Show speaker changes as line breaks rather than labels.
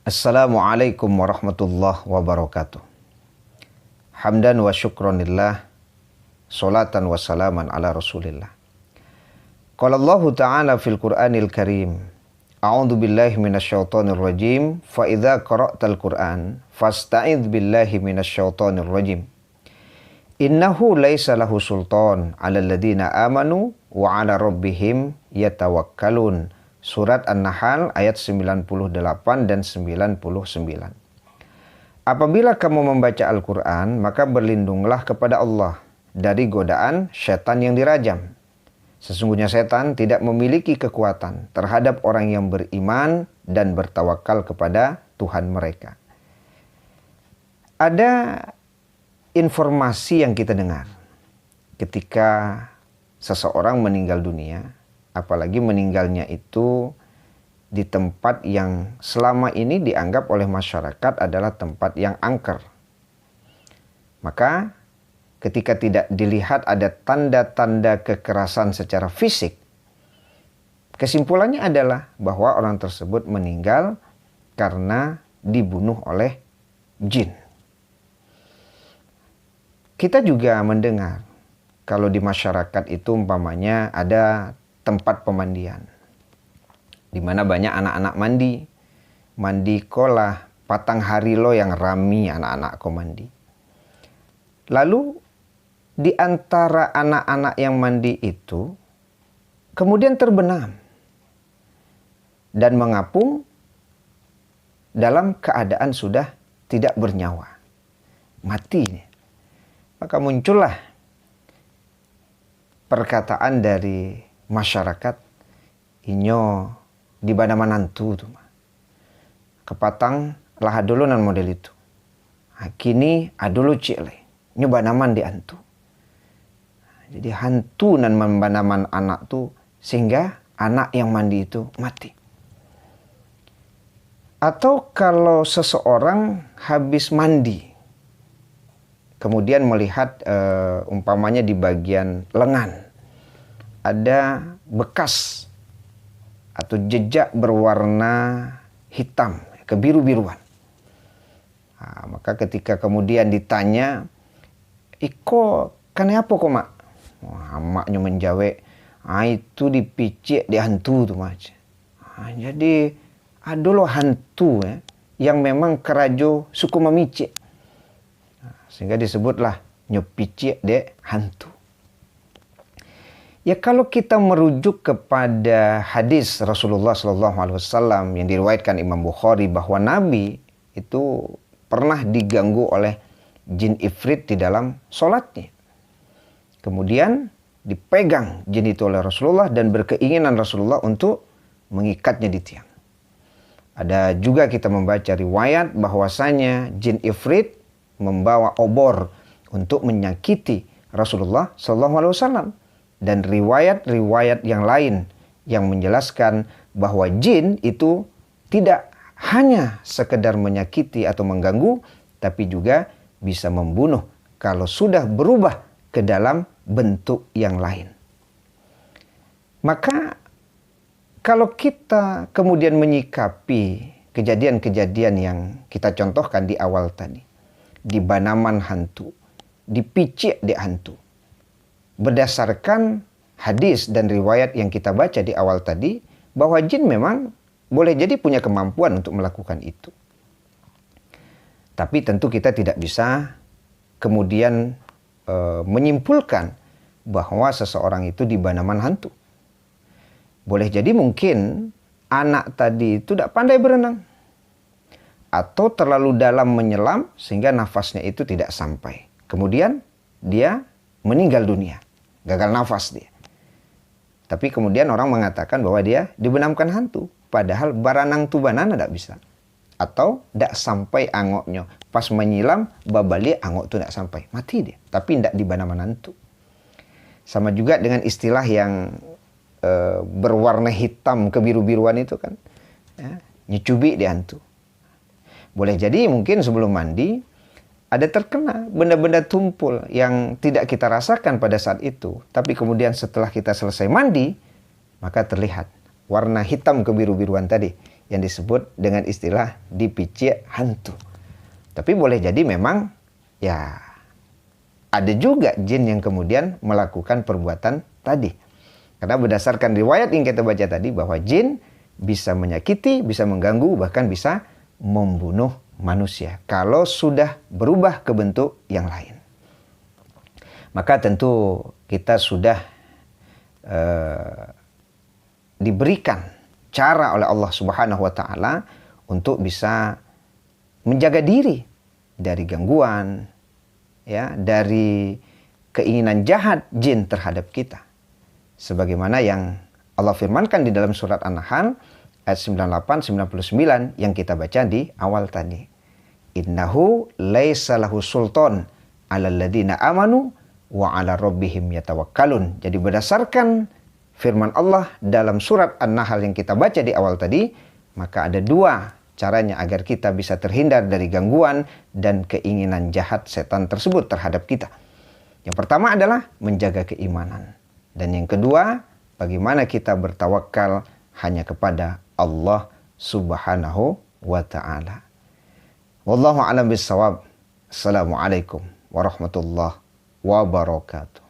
Assalamualaikum warahmatullahi wabarakatuh. Hamdan wa syukronillah, salatan wa salaman ala rasulillah. Qala Allah Ta'ala fil Qur'anil Karim, A'udzu billahi minasyaitonir rajim, fa idza qara'tal Qur'an fasta'idz billahi minasyaitonir rajim. Innahu laisa lahu sultan 'alal ladzina amanu wa 'ala rabbihim yatawakkalun. Surat An-Nahl ayat 98 dan 99. Apabila kamu membaca Al-Quran, maka berlindunglah kepada Allah dari godaan setan yang dirajam. Sesungguhnya setan tidak memiliki kekuatan terhadap orang yang beriman dan bertawakal kepada Tuhan mereka. Ada informasi yang kita dengar ketika seseorang meninggal dunia, apalagi meninggalnya itu di tempat yang selama ini dianggap oleh masyarakat adalah tempat yang angker. Maka ketika tidak dilihat ada tanda-tanda kekerasan secara fisik, kesimpulannya adalah bahwa orang tersebut meninggal karena dibunuh oleh jin. Kita juga mendengar kalau di masyarakat itu umpamanya ada tempat pemandian, di mana banyak anak-anak mandi kolah, patang hari lo yang rami anak-anak ko mandi. Lalu di antara anak-anak yang mandi itu kemudian terbenam dan mengapung dalam keadaan sudah tidak bernyawa, mati. Maka muncullah perkataan dari masyarakat, inyo di bana manantu tu kepatang lah dulu nan model itu. Kini adulu cile nyo banaman di antu. Jadi hantu nan membanaman anak tu sehingga anak yang mandi itu mati. Atau kalau seseorang habis mandi kemudian melihat umpamanya di bagian lengan ada bekas atau jejak berwarna hitam, kebiru-biruan. Nah, maka ketika kemudian ditanya, "Iko kenapa kok mak?" Wah, maknya menjawab, itu dipicik di hantu tuh mak. Jadi ada loh hantu yang memang kerajo suku memicik. Sehingga disebutlah nyopicik de hantu. Ya kalau kita merujuk kepada hadis Rasulullah SAW yang diriwayatkan Imam Bukhari bahwa Nabi itu pernah diganggu oleh jin ifrit di dalam sholatnya. Kemudian dipegang jin itu oleh Rasulullah dan berkeinginan Rasulullah untuk mengikatnya di tiang. Ada juga kita membaca riwayat bahwasanya jin ifrit membawa obor untuk menyakiti Rasulullah SAW. Dan riwayat-riwayat yang lain yang menjelaskan bahwa jin itu tidak hanya sekedar menyakiti atau mengganggu, tapi juga bisa membunuh kalau sudah berubah ke dalam bentuk yang lain. Maka kalau kita kemudian menyikapi kejadian-kejadian yang kita contohkan di awal tadi, di banaman hantu, dipicik di hantu, berdasarkan hadis dan riwayat yang kita baca di awal tadi, bahwa jin memang boleh jadi punya kemampuan untuk melakukan itu. Tapi tentu kita tidak bisa kemudian menyimpulkan bahwa seseorang itu di banaman hantu. Boleh jadi mungkin anak tadi itu tidak pandai berenang, atau terlalu dalam menyelam sehingga nafasnya itu tidak sampai. Kemudian dia meninggal dunia, gagal nafas dia. Tapi kemudian orang mengatakan bahwa dia dibenamkan hantu, padahal baranang tu banana tidak bisa. Atau tidak sampai angoknya. Pas menyilam, babali angok tu tidak sampai. Mati dia, tapi tidak dibanaman hantu. Sama juga dengan istilah yang berwarna hitam kebiru-biruan itu kan. Ya, nyecubi di hantu. Boleh jadi mungkin sebelum mandi, ada terkena benda-benda tumpul yang tidak kita rasakan pada saat itu. Tapi kemudian setelah kita selesai mandi, maka terlihat warna hitam kebiru-biruan tadi yang disebut dengan istilah dipicik hantu. Tapi boleh jadi memang ya ada juga jin yang kemudian melakukan perbuatan tadi. Karena berdasarkan riwayat yang kita baca tadi bahwa jin bisa menyakiti, bisa mengganggu, bahkan bisa membunuh manusia kalau sudah berubah ke bentuk yang lain. Maka tentu kita sudah diberikan cara oleh Allah Subhanahu wa taala untuk bisa menjaga diri dari gangguan, ya, dari keinginan jahat jin terhadap kita. Sebagaimana yang Allah firmankan di dalam surat An-Nahl ayat 98-99 yang kita baca di awal tadi. Innahu laisa lahu sultan 'alal ladzina amanu wa 'ala rabbihim yatawakkalun. Jadi berdasarkan firman Allah dalam surat An-Nahl yang kita baca di awal tadi, maka ada dua caranya agar kita bisa terhindar dari gangguan dan keinginan jahat setan tersebut terhadap kita. Yang pertama adalah menjaga keimanan. Dan yang kedua, bagaimana kita bertawakal hanya kepada Allah Subhanahu wa ta'ala. Wallahu a'lam bishawab. Assalamualaikum warahmatullahi wabarakatuh.